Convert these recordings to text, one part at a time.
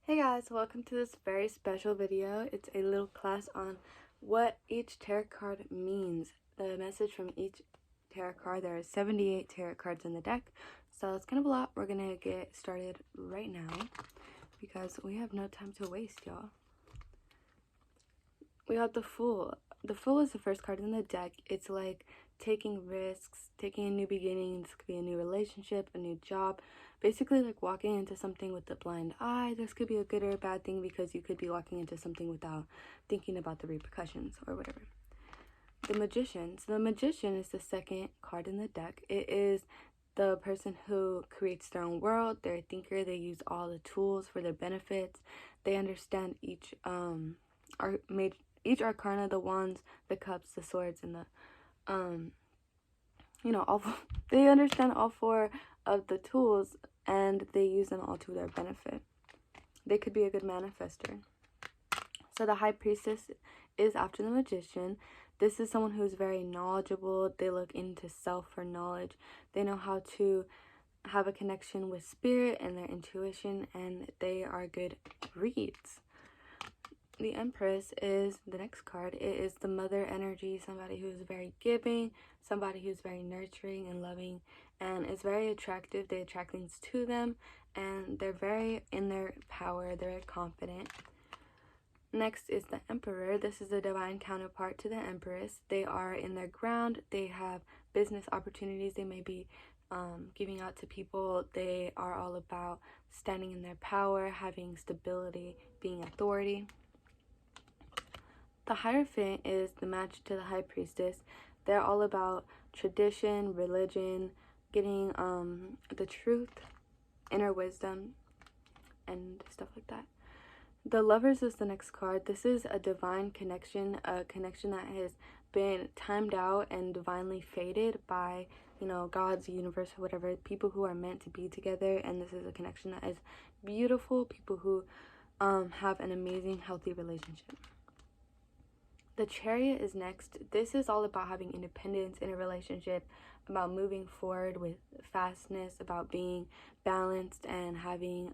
Hey guys, welcome to this very special video. It's a little class on what each tarot card means. The message from each tarot card. There are 78 tarot cards in the deck, so it's kind of a lot. We're gonna get started right now because we have no time to waste, y'all. We got the Fool. The Fool is the first card in the deck. It's like taking risks, taking a new beginning. This could be a new relationship, a new job, basically like walking into something with a blind eye. This could be a good or a bad thing because you could be walking into something without thinking about the repercussions or whatever. The Magician. So the Magician is the second card in the deck. It is the person who creates their own world. They're a thinker. They use all the tools for their benefits. They understand each each arcana, the wands, the cups, the swords, and the they understand all four of the tools and they use them all to their benefit. They could be a good manifester. So the High Priestess is after the Magician. This is someone who's very knowledgeable. They look into self for knowledge. They know how to have a connection with spirit and their intuition, and they are good reads. The Empress is the next card. It is the mother energy, somebody who is very giving, somebody who's very nurturing and loving, and is very attractive. They attract things to them, and they're very in their power. They're very confident. Next is the Emperor. This is the divine counterpart to the Empress. They are in their ground. They have business opportunities. They may be giving out to people. They are all about standing in their power, having stability, being authority. The Hierophant is the match to the High Priestess. They're all about tradition, religion, getting the truth, inner wisdom, and stuff like that. The Lovers is the next card. This is a divine connection, a connection that has been timed out and divinely fated by, God's universe or whatever, people who are meant to be together, and this is a connection that is beautiful, people who have an amazing, healthy relationship. The Chariot is next. This is all about having independence in a relationship, about moving forward with fastness, about being balanced and having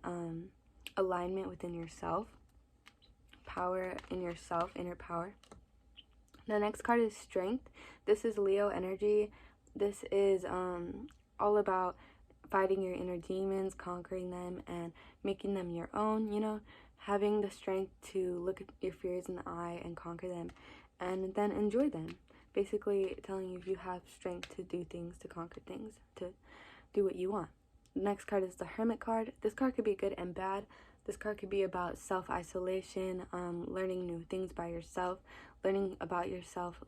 alignment within yourself, power in yourself, inner power. The next card is Strength. This is Leo energy. This is all about fighting your inner demons, conquering them, and making them your own, having the strength to look at your fears in the eye and conquer them and then enjoy them. Basically telling you if you have strength to do things, to conquer things, to do what you want. The next card is the Hermit card. This card could be good and bad. This card could be about self-isolation, learning new things by yourself, learning about yourself,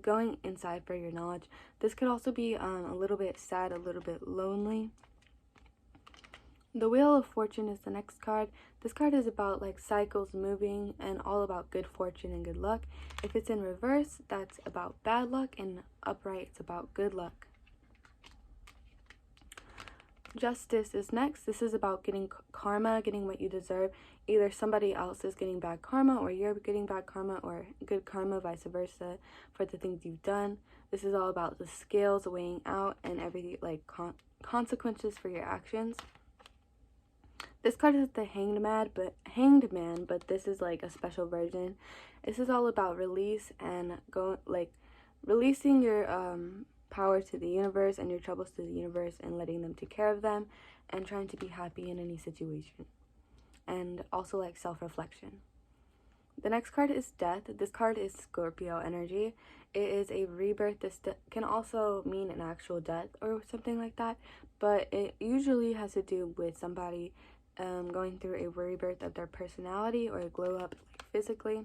going inside for your knowledge. This could also be a little bit sad, a little bit lonely. The Wheel of Fortune is the next card. This card is about like cycles moving and all about good fortune and good luck. If it's in reverse, that's about bad luck, and upright, it's about good luck. Justice is next. This is about getting karma, getting what you deserve. Either somebody else is getting bad karma or you're getting bad karma, or good karma, vice versa, for the things you've done. This is all about the scales weighing out and everything, like consequences for your actions. This card is the Hanged Man, but this is like a special version. This is all about release and releasing your power to the universe and your troubles to the universe and letting them take care of them and trying to be happy in any situation. And also like self-reflection. The next card is Death. This card is Scorpio energy. It is a rebirth. This can also mean an actual death or something like that, but it usually has to do with somebody going through a rebirth of their personality or a glow up physically.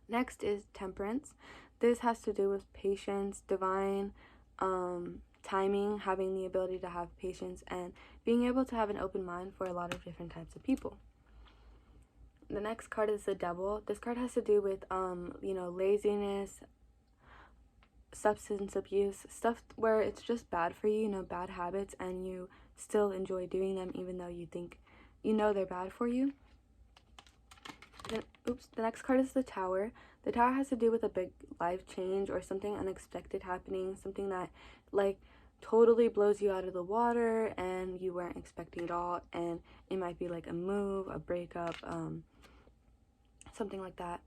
Next is Temperance. This has to do with patience, divine timing, having the ability to have patience, and being able to have an open mind for a lot of different types of people. The next card is the Devil. This card has to do with laziness, substance abuse, stuff where it's just bad for you, bad habits, and you still enjoy doing them even though you think they're bad for you. The next card is the Tower. The Tower has to do with a big life change or something unexpected happening, something that like totally blows you out of the water and you weren't expecting it all, and it might be like a move, a breakup, something like that.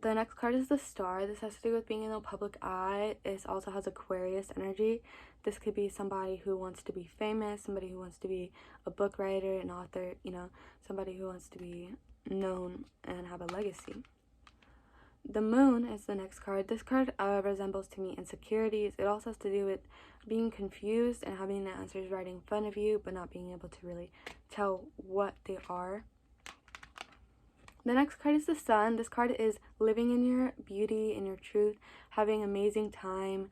The next card is the Star. This has to do with being in the public eye. It also has Aquarius energy. This could be somebody who wants to be famous, somebody who wants to be a book writer, an author, you know, somebody who wants to be known and have a legacy. The Moon is the next card. This card resembles to me insecurities. It also has to do with being confused and having the answers right in front of you, but not being able to really tell what they are. The next card is the Sun. This card is living in your beauty, in your truth, having amazing time,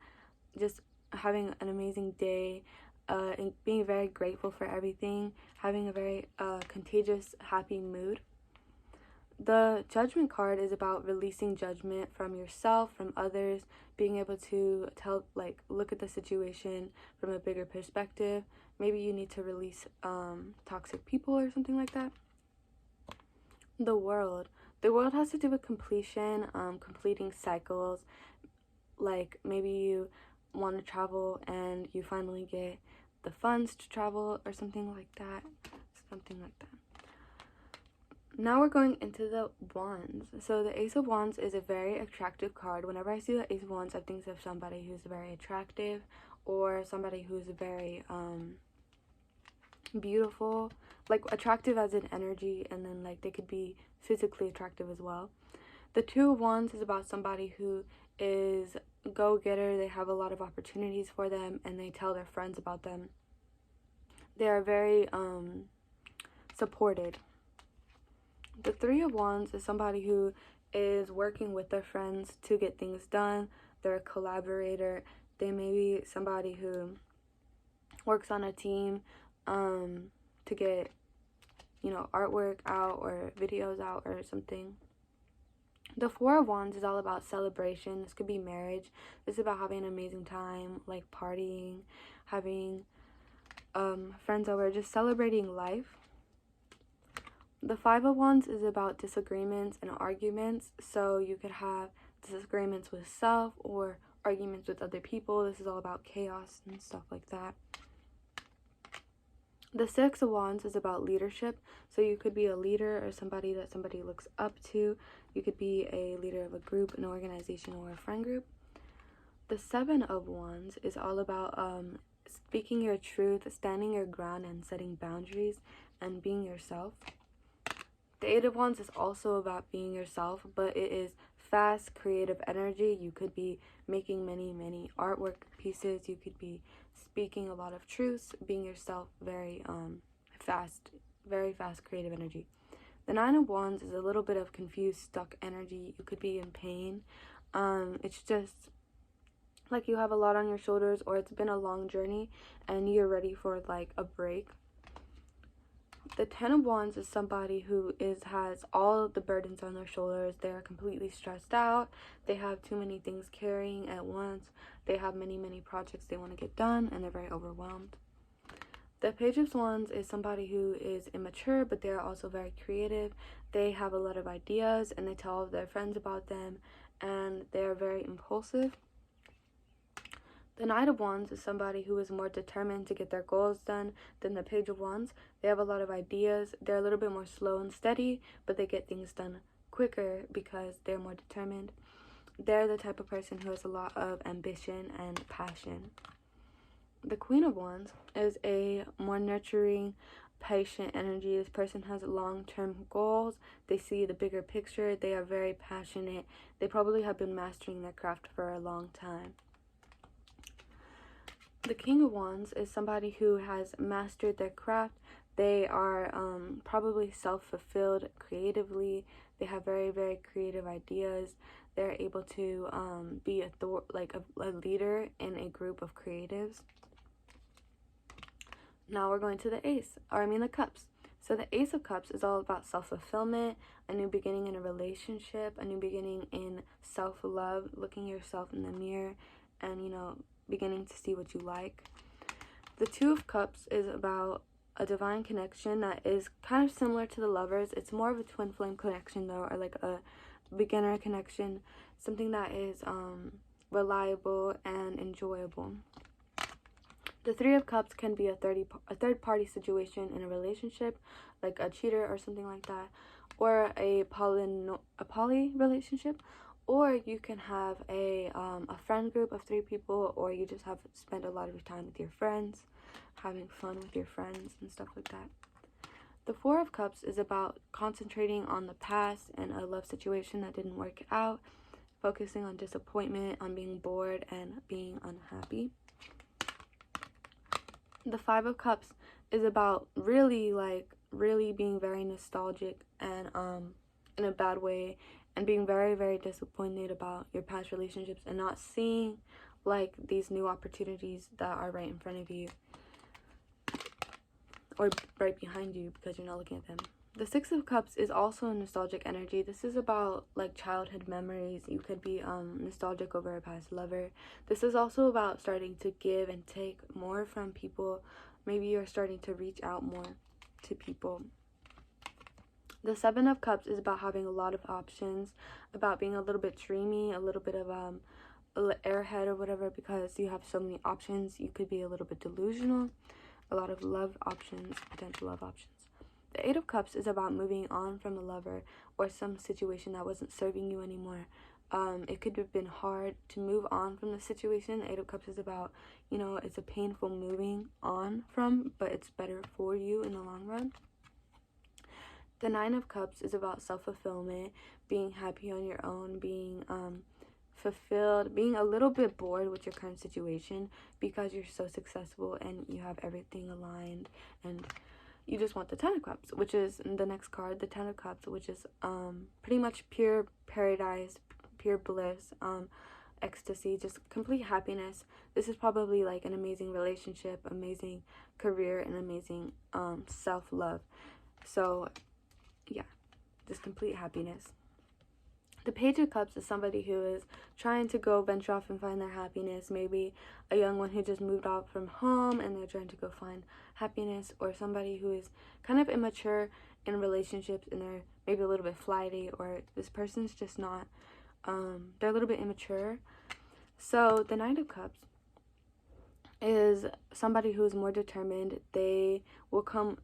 just having an amazing day, and being very grateful for everything, having a very contagious, happy mood. The Judgment card is about releasing judgment from yourself, from others, being able to look at the situation from a bigger perspective. Maybe you need to release toxic people or something like that. The World. The World has to do with completion, completing cycles. Like maybe you want to travel and you finally get the funds to travel or something like that. Now we're going into the Wands. So the Ace of Wands is a very attractive card. Whenever I see the Ace of Wands, I think of somebody who's very attractive or somebody who's very beautiful, like attractive as in energy, and then like they could be physically attractive as well. The Two of Wands is about somebody who is a go-getter. They have a lot of opportunities for them and they tell their friends about them. They are very supported. The Three of Wands is somebody who is working with their friends to get things done. They're a collaborator. They may be somebody who works on a team to get, you know, artwork out or videos out or something. The Four of Wands is all about celebration. This could be marriage. This is about having an amazing time, like partying, having friends over, just celebrating life. The Five of Wands is about disagreements and arguments. So you could have disagreements with self or arguments with other people. This is all about chaos and stuff like that. The Six of Wands is about leadership. So you could be a leader or somebody that somebody looks up to. You could be a leader of a group, an organization, or a friend group. The Seven of Wands is all about speaking your truth, standing your ground, and setting boundaries and being yourself. The Eight of Wands is also about being yourself, but it is fast, creative energy. You could be making many artwork pieces. You could be speaking a lot of truths, being yourself, very fast, creative energy. The Nine of Wands is a little bit of confused, stuck energy. You could be in pain. It's just like you have a lot on your shoulders, or it's been a long journey and you're ready for like a break. The Ten of Wands is somebody who has all the burdens on their shoulders. They're completely stressed out. They have too many things carrying at once. They have many projects they want to get done, and they're very overwhelmed. The Page of Wands is somebody who is immature, but they're also very creative. They have a lot of ideas, and they tell all their friends about them, and they're very impulsive. The Knight of Wands is somebody who is more determined to get their goals done than the Page of Wands. They have a lot of ideas. They're a little bit more slow and steady, but they get things done quicker because they're more determined. They're the type of person who has a lot of ambition and passion. The Queen of Wands is a more nurturing, patient energy. This person has long-term goals. They see the bigger picture. They are very passionate. They probably have been mastering their craft for a long time. The King of Wands is somebody who has mastered their craft. They are probably self-fulfilled creatively. They have very creative ideas. They're able to be a leader in a group of creatives. Now we're going to the Cups. So the Ace of Cups is all about self-fulfillment, a new beginning in a relationship, a new beginning in self-love, looking yourself in the mirror and, you know, beginning to see what you like. The Two of Cups is about a divine connection that is kind of similar to the Lovers. It's more of a twin flame connection though, or like a beginner connection, something that is reliable and enjoyable. The Three of Cups can be a third party situation in a relationship, like a cheater or something like that, or a poly relationship, or you can have a friend group of 3 people, or you just have spent a lot of your time with your friends, having fun with your friends and stuff like that. The Four of Cups is about concentrating on the past and a love situation that didn't work out, focusing on disappointment, on being bored, and being unhappy. The Five of Cups is about really being very nostalgic and in a bad way, and being very, very disappointed about your past relationships and not seeing like these new opportunities that are right in front of you or right behind you because you're not looking at them. The Six of Cups is also a nostalgic energy. This is about like childhood memories. You could be nostalgic over a past lover. This is also about starting to give and take more from people. Maybe you're starting to reach out more to people. The Seven of Cups is about having a lot of options, about being a little bit dreamy, a little bit of airhead or whatever, because you have so many options. You could be a little bit delusional. A lot of love options, potential love options. The Eight of Cups is about moving on from a lover or some situation that wasn't serving you anymore. It could have been hard to move on from the situation. The Eight of Cups is about, you know, it's a painful moving on from, but it's better for you in the long run. The Nine of Cups is about self-fulfillment, being happy on your own, being fulfilled, being a little bit bored with your current situation because you're so successful and you have everything aligned, and you just want the Ten of Cups, which is the next card, the Ten of Cups, which is pretty much pure paradise, pure bliss, ecstasy, just complete happiness. This is probably like an amazing relationship, amazing career, and amazing self-love. So yeah, just complete happiness. The Page of Cups is somebody who is trying to go venture off and find their happiness. Maybe a young one who just moved out from home and they're trying to go find happiness, or somebody who is kind of immature in relationships and they're maybe a little bit flighty, or this person's just not, they're a little bit immature. So the Knight of Cups is somebody who is more determined. They will come,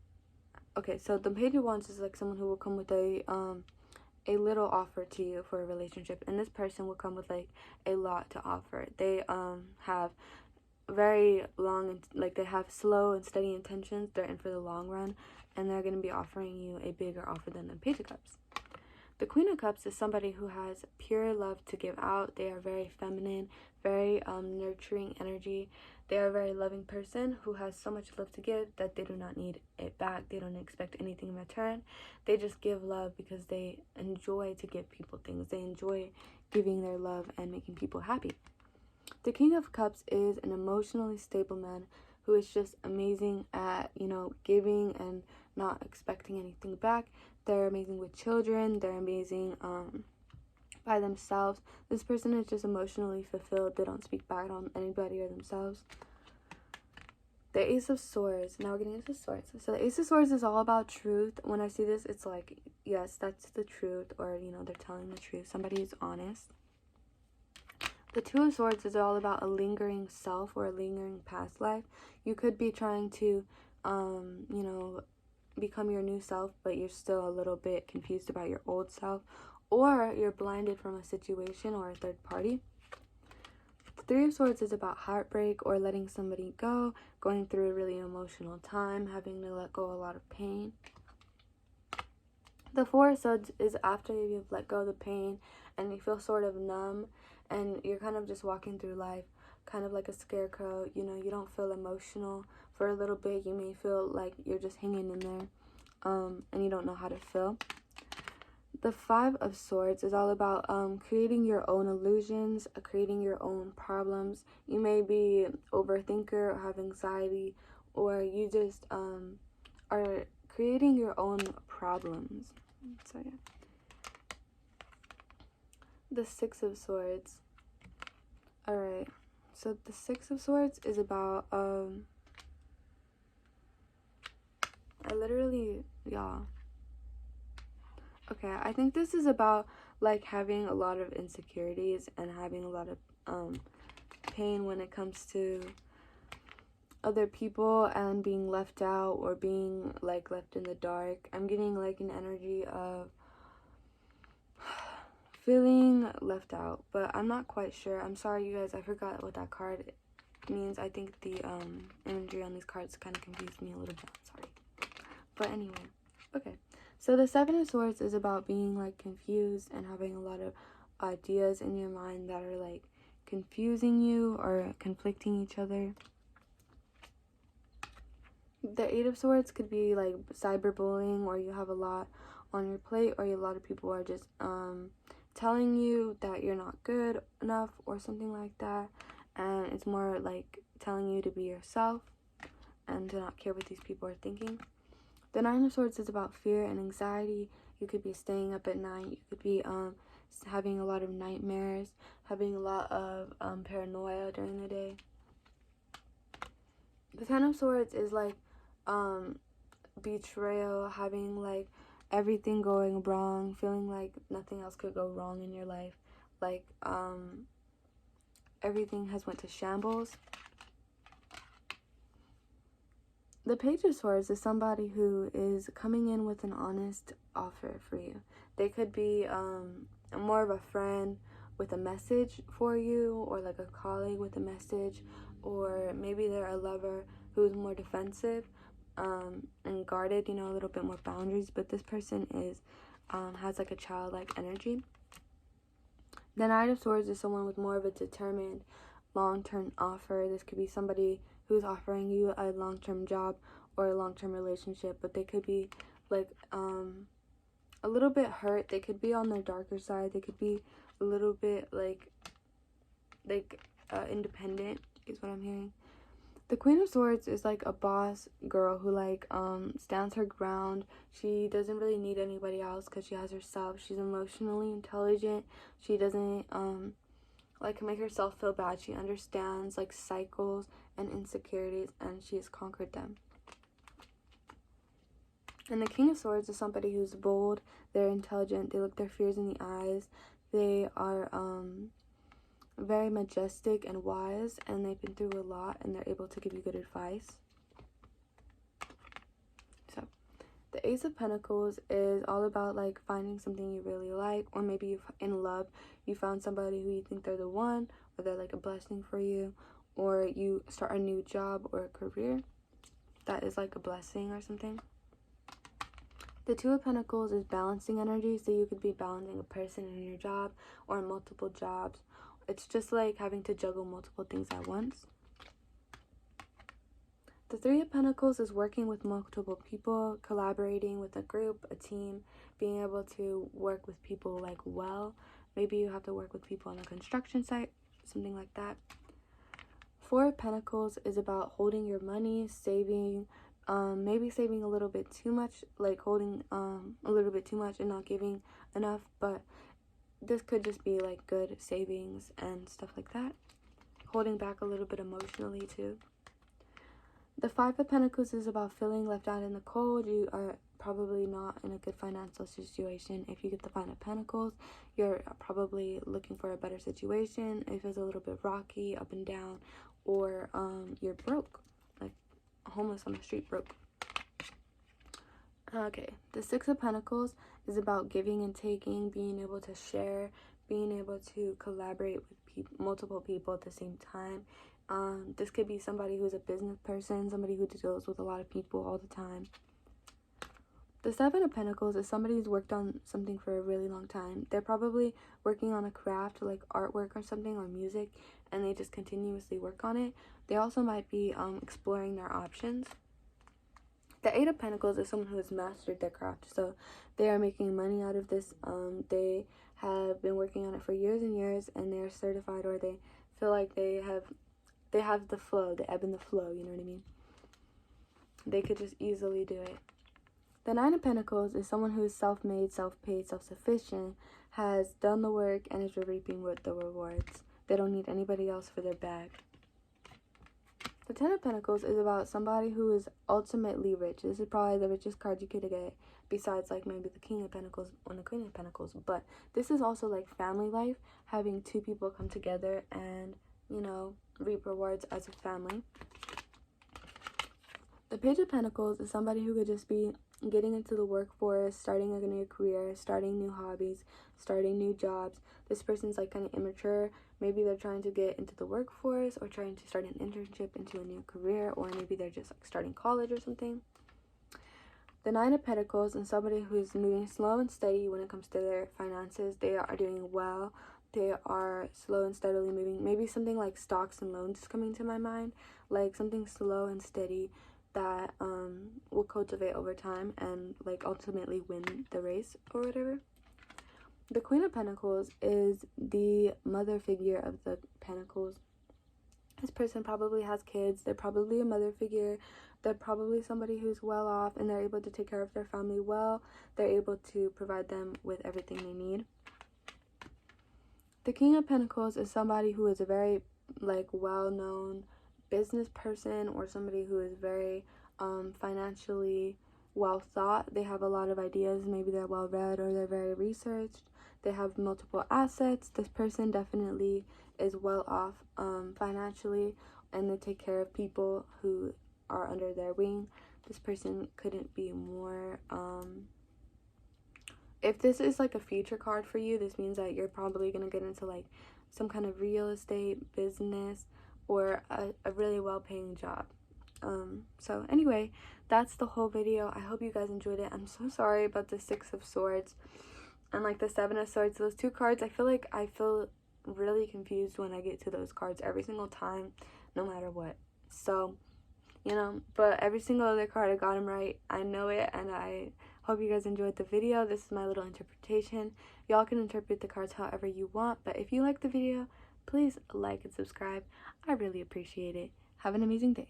okay, so the Page of Wands is like someone who will come with a little offer to you for a relationship, and this person will come with like a lot to offer. They have very long and like they have slow and steady intentions. They're in for the long run, and they're going to be offering you a bigger offer than the Page of Cups. The Queen of Cups is somebody who has pure love to give out. They are very feminine, very nurturing energy. They are a very loving person who has so much love to give that they do not need it back. They don't expect anything in return. They just give love because they enjoy to give people things. They enjoy giving their love and making people happy. The King of Cups is an emotionally stable man who is just amazing at, you know, giving and not expecting anything back. They're amazing with children. They're amazing by themselves. This person is just emotionally fulfilled. They don't speak bad on anybody or themselves. The Ace of Swords. Now we're getting into swords. So the Ace of Swords is all about truth. When I see this, it's like, yes, that's the truth, or, you know, they're telling the truth. Somebody is honest. The Two of Swords is all about a lingering self or a lingering past life. You could be trying to, you know, become your new self, but you're still a little bit confused about your old self, or you're blinded from a situation or a third party. The Three of Swords is about heartbreak or letting somebody go, going through a really emotional time, having to let go a lot of pain. The Four of Swords is after you've let go of the pain and you feel sort of numb and you're kind of just walking through life kind of like a scarecrow. You know, you don't feel emotional for a little bit. You may feel like you're just hanging in there and you don't know how to feel. The Five of Swords is all about creating your own illusions, creating your own problems. You may be an overthinker or have anxiety, or you just are creating your own problems. So yeah. The Six of Swords. Alright, so the Six of Swords is about okay, I think this is about like having a lot of insecurities and having a lot of pain when it comes to other people and being left out or being like left in the dark. I'm getting like an energy of feeling left out, but I'm not quite sure. I'm sorry, you guys, I forgot what that card means. I think the imagery on these cards kind of confused me a little bit. Sorry. But anyway, okay. So the Seven of Swords is about being like confused and having a lot of ideas in your mind that are like confusing you or conflicting each other. The Eight of Swords could be like cyberbullying, or you have a lot on your plate, or a lot of people are just telling you that you're not good enough or something like that, and it's more like telling you to be yourself and to not care what these people are thinking. The Nine of Swords is about fear and anxiety. You could be staying up at night. You could be having a lot of nightmares, having a lot of paranoia during the day. The Ten of Swords is like betrayal, having like everything going wrong, feeling like nothing else could go wrong in your life, like everything has went to shambles. The Page of Swords is somebody who is coming in with an honest offer for you. They could be more of a friend with a message for you, or like a colleague with a message, or maybe they're a lover who's more defensive and guarded, you know, a little bit more boundaries, but this person is has like a childlike energy. The Knight of Swords is someone with more of a determined long-term offer. This could be somebody who's offering you a long-term job or a long-term relationship, but they could be like a little bit hurt. They could be on their darker side. They could be a little bit like independent is what I'm hearing. The Queen of Swords is like a boss girl who like stands her ground. She doesn't really need anybody else because she has herself. She's emotionally intelligent. She doesn't like make herself feel bad. She understands like cycles and insecurities, and she has conquered them. And the King of Swords is somebody who's bold. They're intelligent. They look their fears in the eyes. They are very majestic and wise, and they've been through a lot, and they're able to give you good advice. So the Ace of Pentacles is all about like finding something you really like, or maybe you're in love. You found somebody who you think they're the one, or they're like a blessing for you, or you start a new job or a career that is like a blessing or something. The Two of Pentacles is balancing energy, so you could be balancing a person in your job or multiple jobs. It's just like having to juggle multiple things at once. The Three of Pentacles is working with multiple people, collaborating with a group, a team, being able to work with people like well. Maybe you have to work with people on a construction site, something like that. Four of Pentacles is about holding your money, saving, maybe saving a little bit too much, like holding a little bit too much and not giving enough, but this could just be like good savings and stuff like that. Holding back a little bit emotionally too. The Five of Pentacles is about feeling left out in the cold. You are probably not in a good financial situation. If you get the Five of Pentacles, you're probably looking for a better situation. If it's a little bit rocky, up and down, or you're broke, like homeless on the street, broke. Okay, the Six of Pentacles is about giving and taking, being able to share, being able to collaborate with multiple people at the same time. This could be somebody who's a business person, somebody who deals with a lot of people all the time. The Seven of Pentacles is somebody who's worked on something for a really long time. They're probably working on a craft, like artwork or something, or music, and they just continuously work on it. They also might be exploring their options. The Eight of Pentacles is someone who has mastered their craft, so they are making money out of this. They have been working on it for years and years, and they're certified, or they feel like they have the flow, the ebb and the flow, you know what I mean? They could just easily do it. The Nine of Pentacles is someone who is self-made, self-paid, self-sufficient, has done the work, and is reaping with the rewards. They don't need anybody else for their bag. The Ten of Pentacles is about somebody who is ultimately rich. This is probably the richest card you could get, besides like maybe the King of Pentacles and the Queen of Pentacles. But this is also like family life, having two people come together and, you know, reap rewards as a family. The Page of Pentacles is somebody who could just be getting into the workforce, starting a new career, starting new hobbies, starting new jobs. This person's like kind of immature. Maybe they're trying to get into the workforce or trying to start an internship into a new career, or maybe they're just like starting college or something. The Nine of Pentacles is somebody who's moving slow and steady when it comes to their finances. They are doing well. They are slow and steadily moving. Maybe something like stocks and loans is coming to my mind, like something slow and steady that will cultivate over time and like ultimately win the race or whatever. The Queen of Pentacles is the mother figure of the Pentacles. This person probably has kids. They're probably a mother figure. They're probably somebody who's well off and they're able to take care of their family well. They're able to provide them with everything they need. The King of Pentacles is somebody who is a very like well-known business person, or somebody who is very financially well thought. They have a lot of ideas. Maybe they're well read or they're very researched. They have multiple assets. This person definitely is well off financially, and they take care of people who are under their wing. This person couldn't be more if this is like a future card for you, this means that you're probably gonna get into like some kind of real estate business or a really well-paying job. So anyway, that's the whole video. I hope you guys enjoyed it. I'm so sorry about the Six of Swords and like the Seven of Swords. Those two cards, I feel really confused when I get to those cards every single time, no matter what. So, you know, but every single other card I got them right. I know it, and I hope you guys enjoyed the video. This is my little interpretation. Y'all can interpret the cards however you want, but if you like the video, please like and subscribe. I really appreciate it. Have an amazing day.